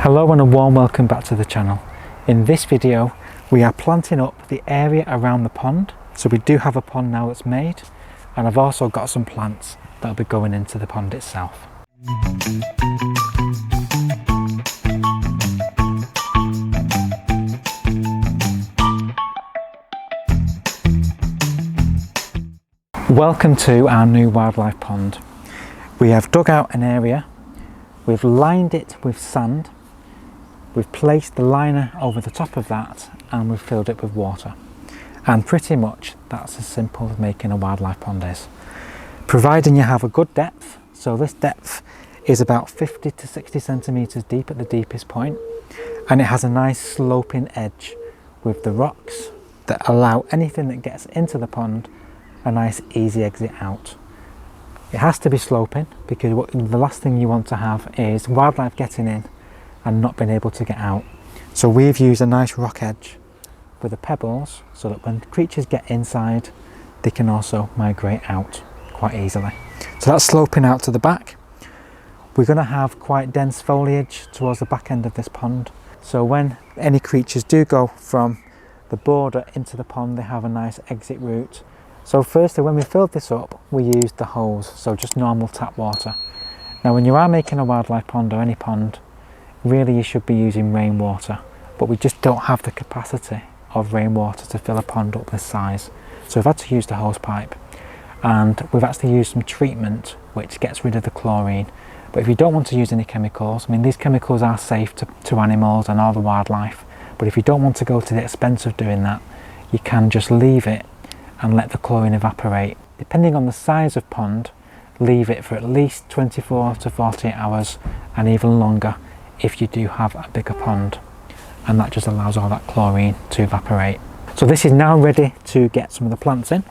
Hello and a warm welcome back to the channel. In this video we are planting up the area around the pond. So we do have a pond now that's made, and I've also got some plants that'll be going into the pond itself. Welcome to our new wildlife pond. We have dug out an area, we've lined it with sand, we've placed the liner over the top of that, and we've filled it with water. And pretty much that's as simple as making a wildlife pond is. Providing you have a good depth, so this depth is about 50 to 60 centimetres deep at the deepest point, and it has a nice sloping edge with the rocks that allow anything that gets into the pond a nice easy exit out. It has to be sloping because the last thing you want to have is wildlife getting in and not being able to get out. So we've used a nice rock edge with the pebbles so that when creatures get inside they can also migrate out quite easily. So that's sloping out to the back. We're going to have quite dense foliage towards the back end of this pond, so when any creatures do go from the border into the pond they have a nice exit route. So firstly, when we filled this up, we used the hose, so just normal tap water. Now when you are making a wildlife pond or any pond, really you should be using rainwater, but we just don't have the capacity of rainwater to fill a pond up this size. So we've had to use the hose pipe, and we've actually used some treatment which gets rid of the chlorine. But if you don't want to use any chemicals, I mean these chemicals are safe to animals and all the wildlife, but if you don't want to go to the expense of doing that, you can just leave it and let the chlorine evaporate. Depending on the size of pond, leave it for at least 24 to 48 hours and even longer if you do have a bigger pond, and that just allows all that chlorine to evaporate. So this is now ready to get some of the plants in.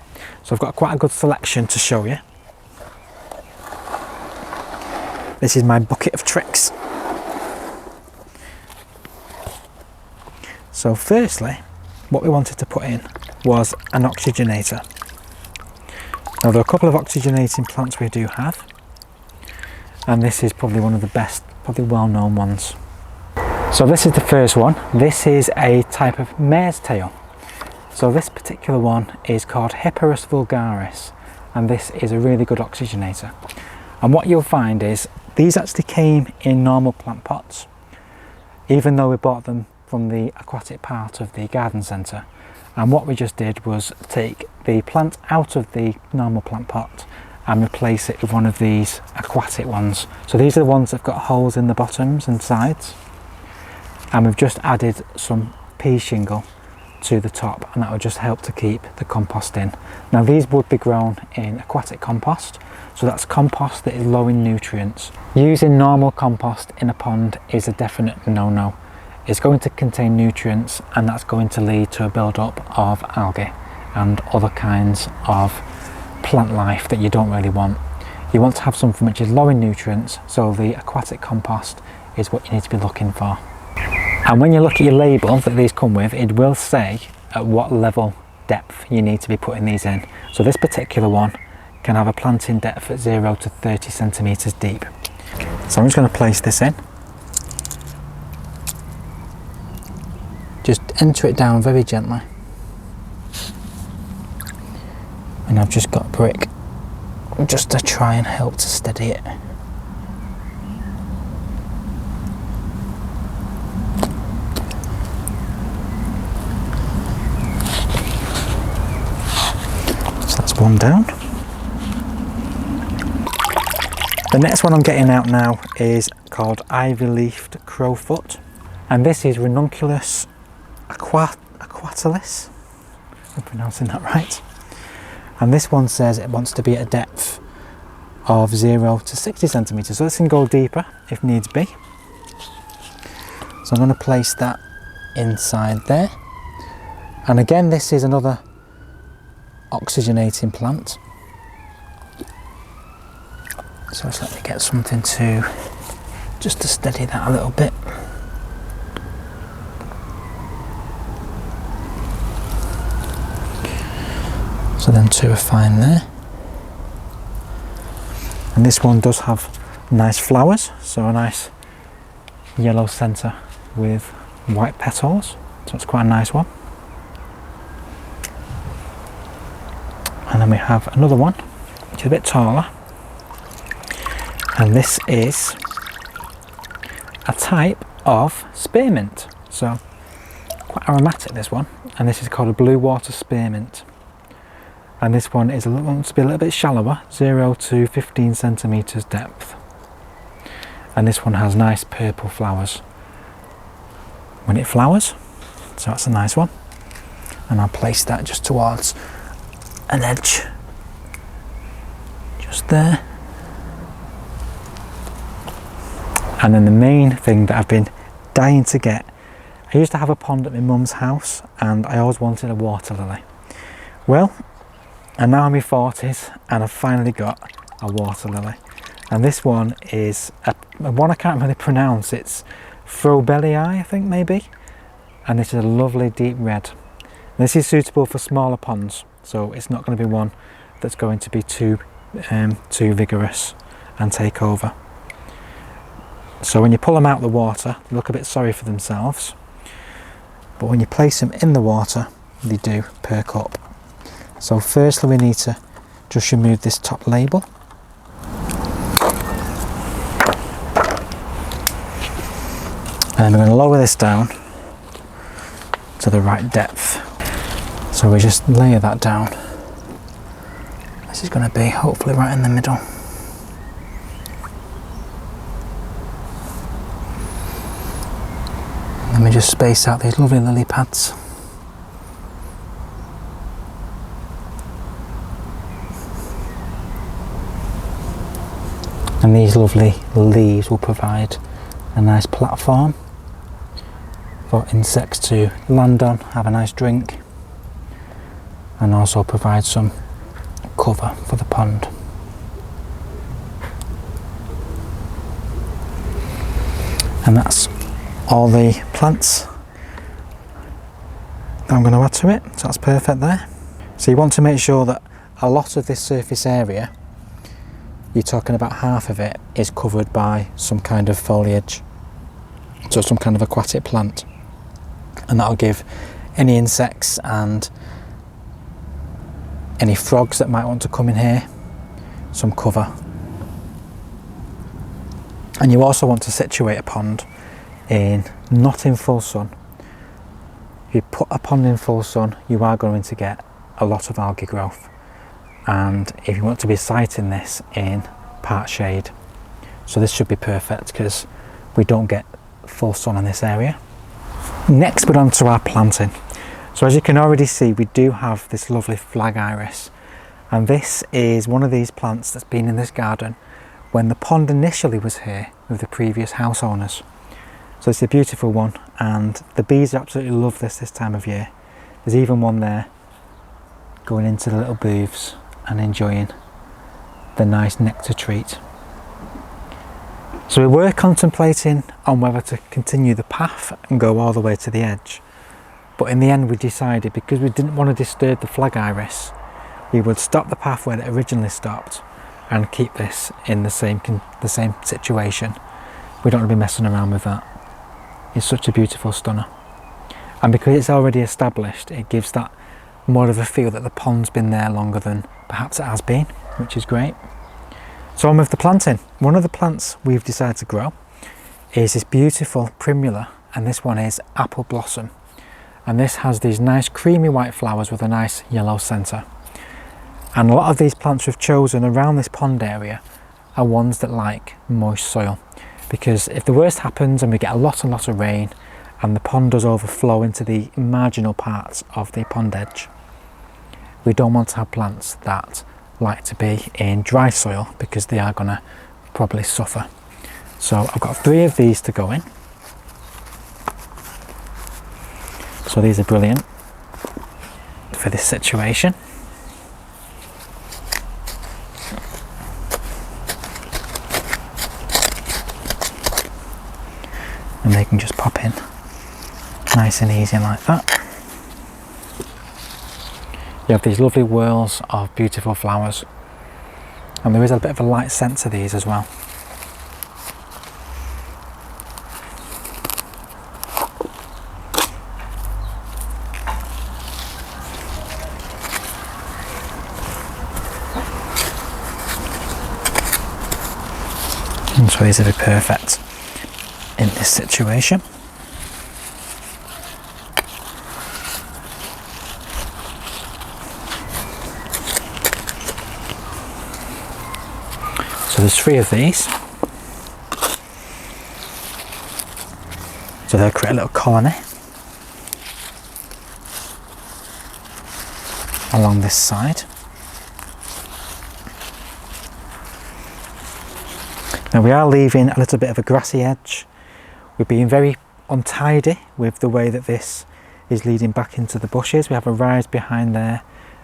So I've got quite a good selection to show you. This is my bucket of tricks. So firstly, what we wanted to put in was an oxygenator. Now there are a couple of oxygenating plants we do have, and this is probably one of the best, probably well-known ones. So this is the first one. This is a type of mare's tail. So this particular one is called Hippuris vulgaris, and this is a really good oxygenator. And what you'll find is these actually came in normal plant pots, even though we bought them from the aquatic part of the garden centre. And what we just did was take the plant out of the normal plant pot and replace it with one of these aquatic ones. So these are the ones that have got holes in the bottoms and sides, and we've just added some pea shingle to the top, and that will just help to keep the compost in. Now these would be grown in aquatic compost, so that's compost that is low in nutrients. Using normal compost in a pond is a definite no-no. It's going to contain nutrients, and that's going to lead to a build-up of algae and other kinds of plant life that you don't really want. You want to have something which is low in nutrients, so the aquatic compost is what you need to be looking for. And when you look at your label that these come with, it will say at what level depth you need to be putting these in. So this particular one can have a planting depth at 0 to 30 centimetres deep. So I'm just going to place this in. Just enter it down very gently, and I've just got a brick just to try and help to steady it. So that's one down. The next one I'm getting out now is called ivy-leafed crowfoot, and this is Ranunculus aquatilis, if I'm pronouncing that right. And this one says it wants to be at a depth of 0 to 60 centimetres, so this can go deeper if needs be. So I'm going to place that inside there. And again, this is another oxygenating plant. So just let me get something just to steady that a little bit. So then two are fine there. And this one does have nice flowers, so a nice yellow centre with white petals, so it's quite a nice one. And then we have another one which is a bit taller, and this is a type of spearmint, so quite aromatic this one, and this is called a blue water spearmint. And this one is wants to be a little bit shallower, 0 to 15 centimetres depth. And this one has nice purple flowers when it flowers, so that's a nice one. And I'll place that just towards an edge, just there. And then the main thing that I've been dying to get, I used to have a pond at my mum's house and I always wanted a water lily. Well, and now I'm in my 40s and I've finally got a water lily. And this one is one I can't really pronounce. It's Froebelii, I think, maybe. And this is a lovely deep red. This is suitable for smaller ponds, so it's not going to be one that's going to be too vigorous and take over. So when you pull them out of the water, they look a bit sorry for themselves. But when you place them in the water, they do perk up. So firstly we need to just remove this top label. And we're going to lower this down to the right depth. So we just layer that down. This is going to be hopefully right in the middle. Let me just space out these lovely lily pads. And these lovely leaves will provide a nice platform for insects to land on, have a nice drink, and also provide some cover for the pond. And that's all the plants that I'm going to add to it, so that's perfect there. So you want to make sure that a lot of this surface area, you're talking about half of it, is covered by some kind of foliage, so some kind of aquatic plant, and that'll give any insects and any frogs that might want to come in here some cover. And you also want to situate a pond not in full sun. If you put a pond in full sun, you are going to get a lot of algae growth. And if you want to be siting this in part shade, so this should be perfect because we don't get full sun in this area. Next we're on to our planting. So as you can already see, we do have this lovely flag iris, and this is one of these plants that's been in this garden when the pond initially was here with the previous house owners. So it's a beautiful one, and the bees absolutely love this time of year. There's even one there going into the little booths and enjoying the nice nectar treat. So we were contemplating on whether to continue the path and go all the way to the edge, but in the end we decided, because we didn't want to disturb the flag iris, we would stop the path where it originally stopped and keep this in the same situation. We don't want to be messing around with that. It's such a beautiful stunner, and because it's already established, it gives that more of a feel that the pond's been there longer than perhaps it has been, which is great. So on with the planting. One of the plants we've decided to grow is this beautiful Primula, and this one is apple blossom, and this has these nice creamy white flowers with a nice yellow centre. And a lot of these plants we've chosen around this pond area are ones that like moist soil, because if the worst happens and we get a lot of rain and the pond does overflow into the marginal parts of the pond edge, we don't want to have plants that like to be in dry soil, because they are going to probably suffer. So I've got 3 of these to go in. So these are brilliant for this situation. And they can just pop in nice and easy like that. You have these lovely whorls of beautiful flowers, and there is a bit of a light scent to these as well. So these would be perfect in this situation. So there's 3 of these. So they'll create a little colony along this side. Now we are leaving a little bit of a grassy edge. We're being very untidy with the way that this is leading back into the bushes. We have a rise behind there,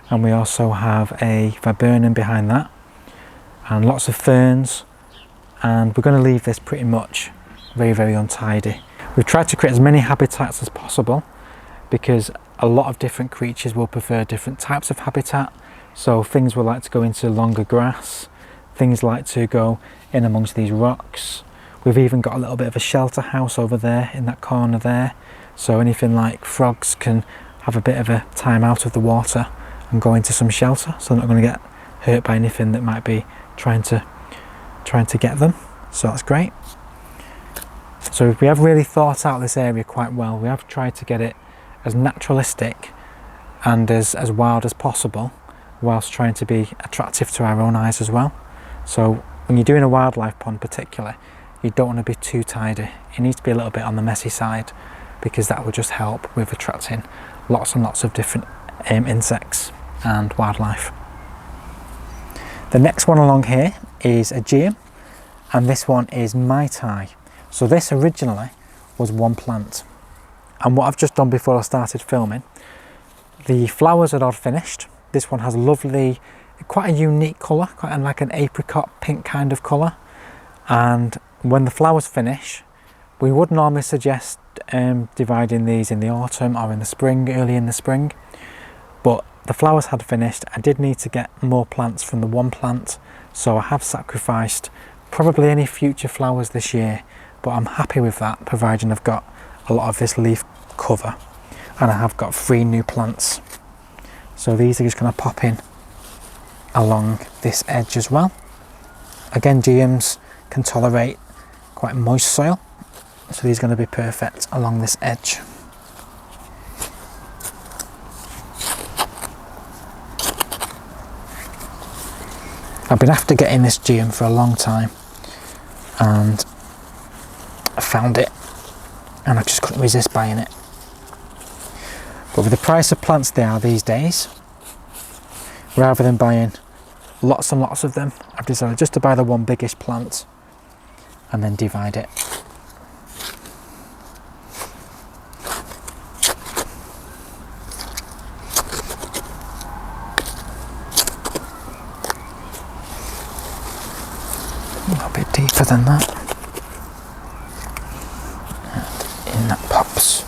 and we also have a viburnum behind that, and lots of ferns, and we're going to leave this pretty much very untidy. We've tried to create as many habitats as possible because a lot of different creatures will prefer different types of habitat. So things will like to go into longer grass, things like to go in amongst these rocks. We've even got a little bit of a shelter house over there in that corner there, so anything like frogs can have a bit of a time out of the water and go into some shelter, so they're not going to get hurt by anything that might be trying to get them. So that's great. So we have really thought out this area quite well. We have tried to get it as naturalistic and as wild as possible, whilst trying to be attractive to our own eyes as well. So when you're doing a wildlife pond particularly, you don't want to be too tidy. It needs to be a little bit on the messy side, because that will just help with attracting lots and lots of different insects and wildlife. The next one along here is a Geum, and this one is Mai Tai. So this originally was one plant, and what I've just done before I started filming, the flowers had all finished. This one has a lovely, quite a unique colour, quite like an apricot pink kind of colour, and when the flowers finish, we would normally suggest dividing these in the autumn or in the spring, early in the spring, but the flowers had finished. I did need to get more plants from the one plant, so I have sacrificed probably any future flowers this year, but I'm happy with that, providing I've got a lot of this leaf cover, and I have got 3 new plants. So these are just going to pop in along this edge as well. Again, Geums can tolerate quite moist soil, so these are going to be perfect along this edge. I've been after getting this Geum for a long time, and I found it and I just couldn't resist buying it. But with the price of plants they are these days, rather than buying lots and lots of them, I've decided just to buy the one biggest plant and then divide it. A little bit deeper than that, and in that pops.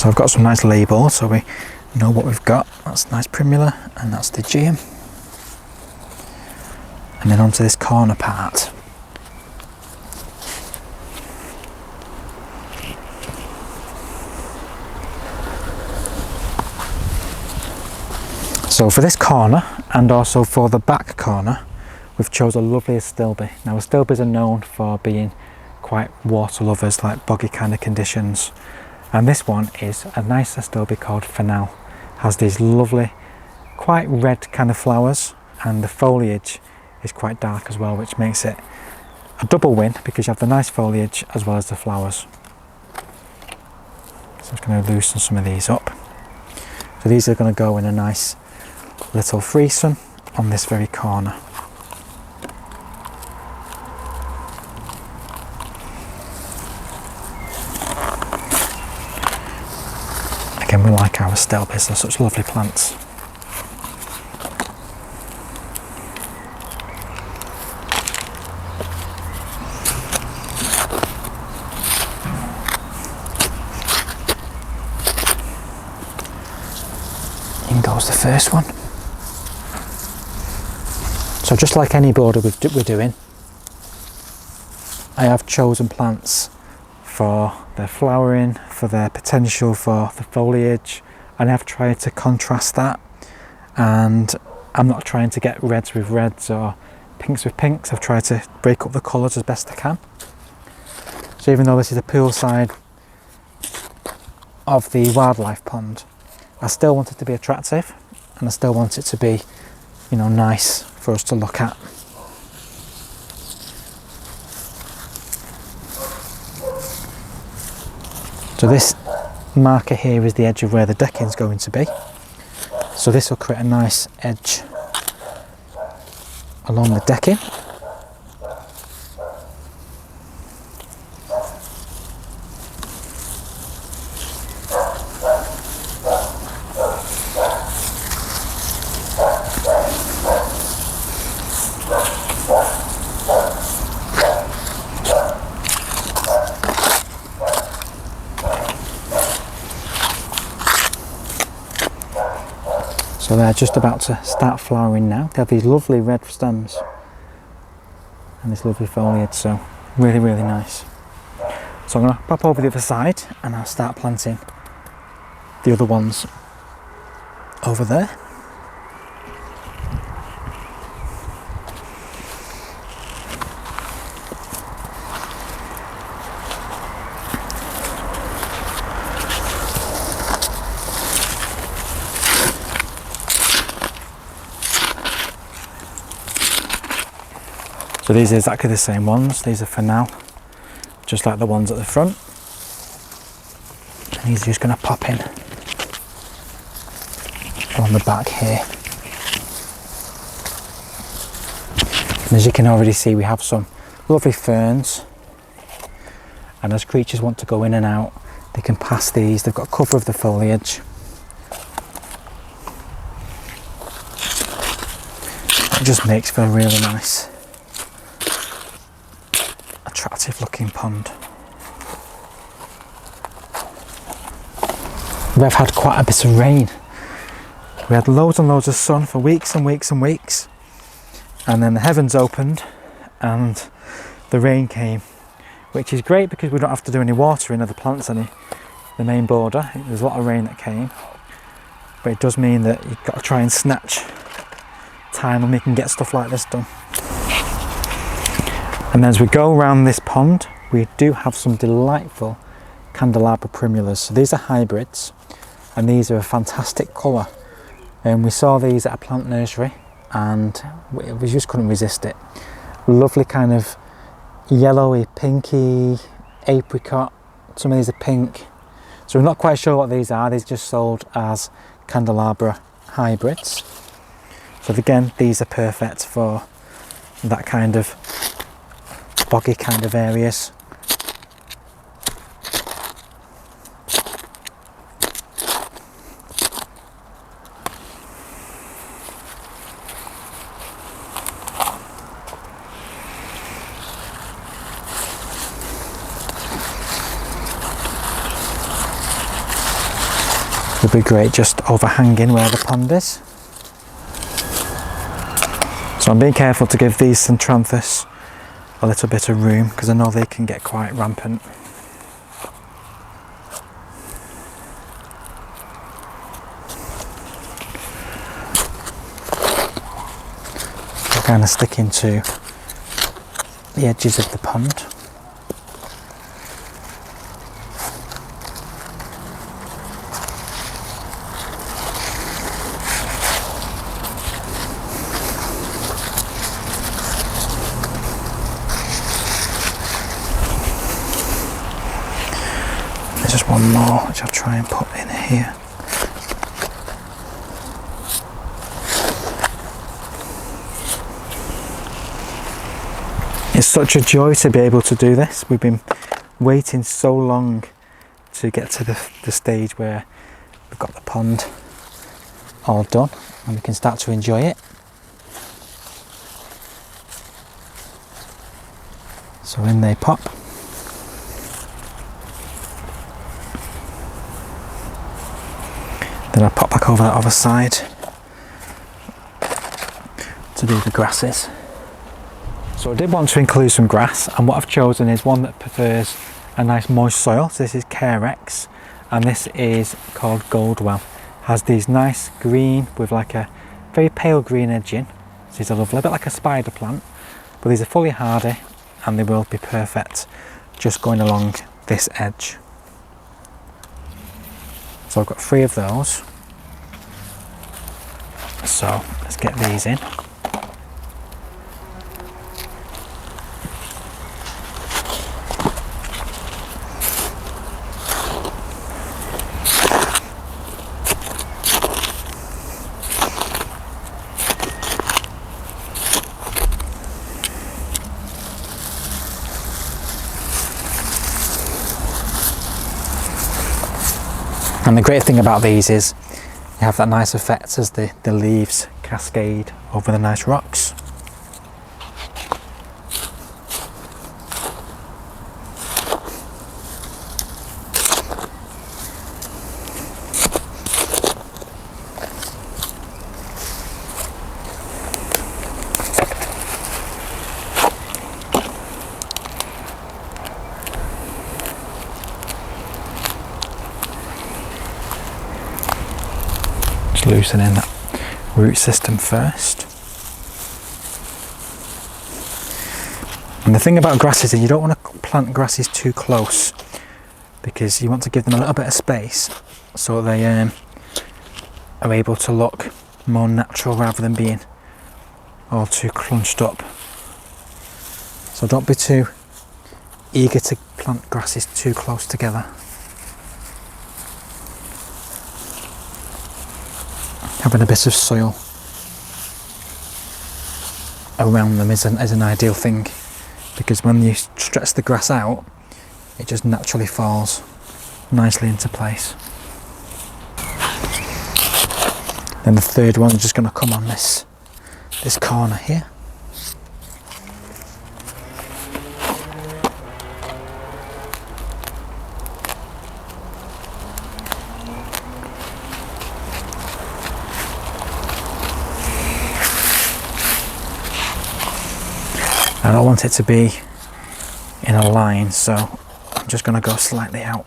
So I've got some nice labels so we know what we've got. That's nice Primula, and that's the Geum. And then onto this corner part. So for this corner, and also for the back corner, we've chose a lovely Astilbe. Now Astilbes are known for being quite water lovers, like boggy kind of conditions. And this one is a nice Astilbe called Fanal. Has these lovely, quite red kind of flowers, and the foliage is quite dark as well, which makes it a double win because you have the nice foliage as well as the flowers. So I'm just going to loosen some of these up. So these are going to go in a nice little threesome on this very corner. Again, we like our Astilbes, they're such lovely plants. In goes the first one. So just like any border we're doing, I have chosen plants for their flowering, for their potential for the foliage, and I've tried to contrast that, and I'm not trying to get reds with reds or pinks with pinks. I've tried to break up the colours as best I can. So even though this is a poolside of the wildlife pond, I still want it to be attractive, and I still want it to be, you know, nice for us to look at. So this marker here is the edge of where the decking is going to be. So this will create a nice edge along the decking. So they're just about to start flowering now. They have these lovely red stems and this lovely foliage, so really, really nice. So I'm going to pop over the other side and I'll start planting the other ones over there. So these are exactly the same ones. These are Fanal, just like the ones at the front. And these are just going to pop in on the back here. And as you can already see, we have some lovely ferns. And as creatures want to go in and out, they can pass these. They've got cover of the foliage. It just makes for a really nice, attractive looking pond. We've had quite a bit of rain. We had loads and loads of sun for weeks and weeks and weeks, and then the heavens opened and the rain came, which is great because we don't have to do any watering of the plants any the main border. There's a lot of rain that came, but it does mean that you've got to try and snatch time when we can get stuff like this done. And as we go around this pond, we do have some delightful candelabra primulas. So these are hybrids, and these are a fantastic colour. And we saw these at a plant nursery, and we just couldn't resist it. Lovely kind of yellowy, pinky, apricot. Some of these are pink. So we're not quite sure what these are. These are just sold as candelabra hybrids. So again, these are perfect for that kind of boggy kind of areas. Would be great just overhanging where the pond is. So I'm being careful to give these Centranthus a little bit of room because I know they can get quite rampant. So kind of sticking to the edges of the pond. Just one more, which I'll try and put in here. It's such a joy to be able to do this. We've been waiting so long to get to the stage where we've got the pond all done and we can start to enjoy it. So in they pop. Then I'll pop back over that other side to do the grasses. So I did want to include some grass, and what I've chosen is one that prefers a nice moist soil. So this is Carex, and this is called Goldwell. Has these nice green with like a very pale green edging. So these are lovely, a bit like a spider plant, but these are fully hardy and they will be perfect just going along this edge. So I've got 3 of those. So let's get these in. And the great thing about these is you have that nice effect as the leaves cascade over the nice rocks. Loosening that root system first. And the thing about grasses is you don't want to plant grasses too close, because you want to give them a little bit of space so they are able to look more natural rather than being all too crunched up. So don't be too eager to plant grasses too close together. Having a bit of soil around them is an ideal thing, because when you stretch the grass out, it just naturally falls nicely into place. Then the third one is just going to come on this corner here. I don't want it to be in a line, so I'm just going to go slightly out.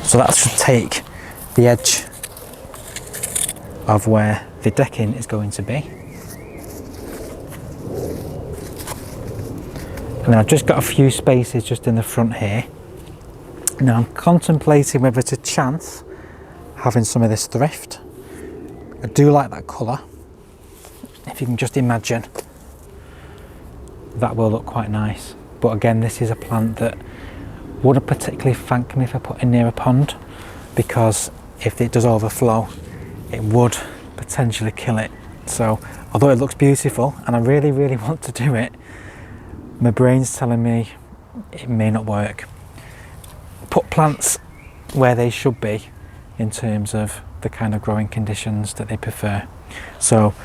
So that should take the edge of where the decking is going to be. And then I've just got a few spaces just in the front here. Now I'm contemplating whether to chance having some of this thrift. I do like that colour. If you can just imagine, that will look quite nice. But again, this is a plant that wouldn't particularly thank me for putting near a pond, because if it does overflow, it would potentially kill it. So although it looks beautiful and I really want to do it, my brain's telling me it may not work. Put plants where they should be in terms of the kind of growing conditions that they prefer. So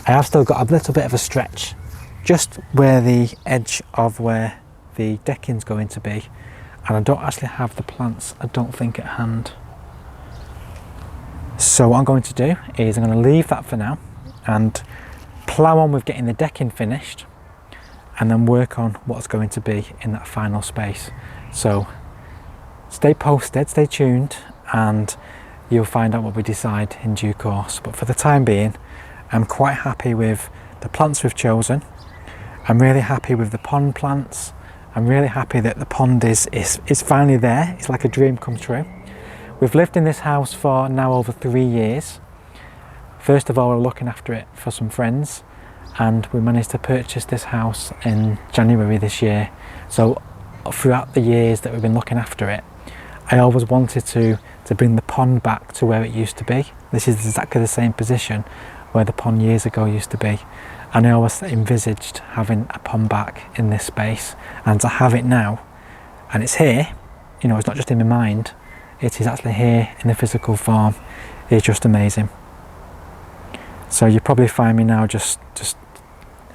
I have still got a little bit of a stretch just where the edge of where the decking's going to be, and I don't actually have the plants, I don't think, at hand. So what I'm going to do is I'm going to leave that for now and plough on with getting the decking finished, and then work on what's going to be in that final space. So stay posted, stay tuned, and you'll find out what we decide in due course. But for the time being, I'm quite happy with the plants we've chosen. I'm really happy with the pond plants. I'm really happy that the pond is finally there. It's like a dream come true. We've lived in this house for now over 3 years. First of all, we're looking after it for some friends, and we managed to purchase this house in January this year. So throughout the years that we've been looking after it, I always wanted to bring the pond back to where it used to be. This is exactly the same position where the pond years ago used to be. And I always envisaged having a pond back in this space, and to have it now, and it's here, you know, it's not just in my mind, it is actually here in the physical form, is just amazing. So you probably find me now just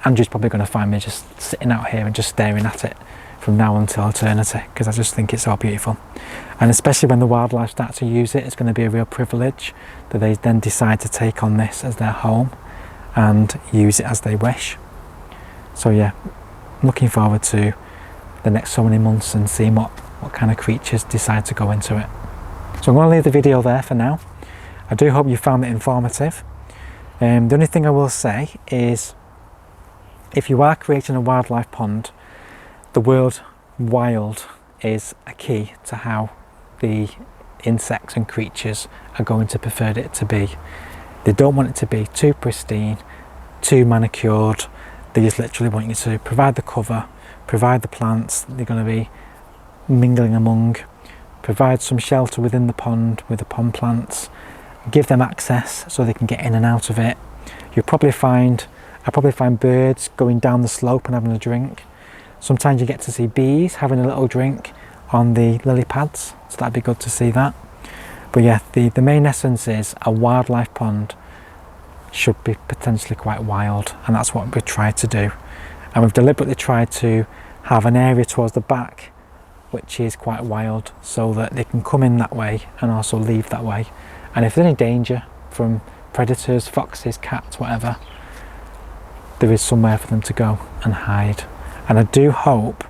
Andrew's probably going to find me just sitting out here and just staring at it from now until eternity, because I just think it's so beautiful. And especially when the wildlife start to use it, it's going to be a real privilege that they then decide to take on this as their home and use it as they wish. So yeah, I'm looking forward to the next so many months and seeing what kind of creatures decide to go into it. So I'm going to leave the video there for now. I do hope you found it informative. The only thing I will say is, if you are creating a wildlife pond, the word wild is a key to how the insects and creatures are going to prefer it to be. They don't want it to be too pristine, too manicured. They just literally want you to provide the cover, provide the plants that they're going to be mingling among, provide some shelter within the pond with the pond plants, give them access so they can get in and out of it. I probably find birds going down the slope and having a drink. Sometimes you get to see bees having a little drink on the lily pads, so that'd be good to see that. But yeah, the main essence is a wildlife pond should be potentially quite wild, and that's what we've tried to do. And we've deliberately tried to have an area towards the back which is quite wild, so that they can come in that way and also leave that way. And if there's any danger from predators, foxes, cats, whatever, there is somewhere for them to go and hide. And I do hope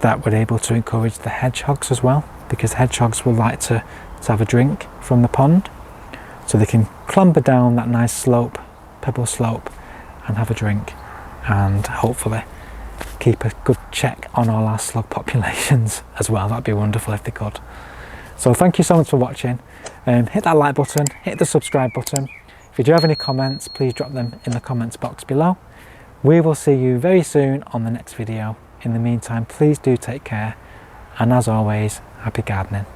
that we're able to encourage the hedgehogs as well, because hedgehogs will like to have a drink from the pond, so they can clamber down that nice slope, pebble slope, and have a drink, and hopefully keep a good check on all our slug populations as well. That'd be wonderful if they could. So thank you so much for watching. Hit that like button, hit the subscribe button. If you do have any comments, please drop them in the comments box below. We will see you very soon on the next video. In the meantime, please do take care, and as always, happy gardening.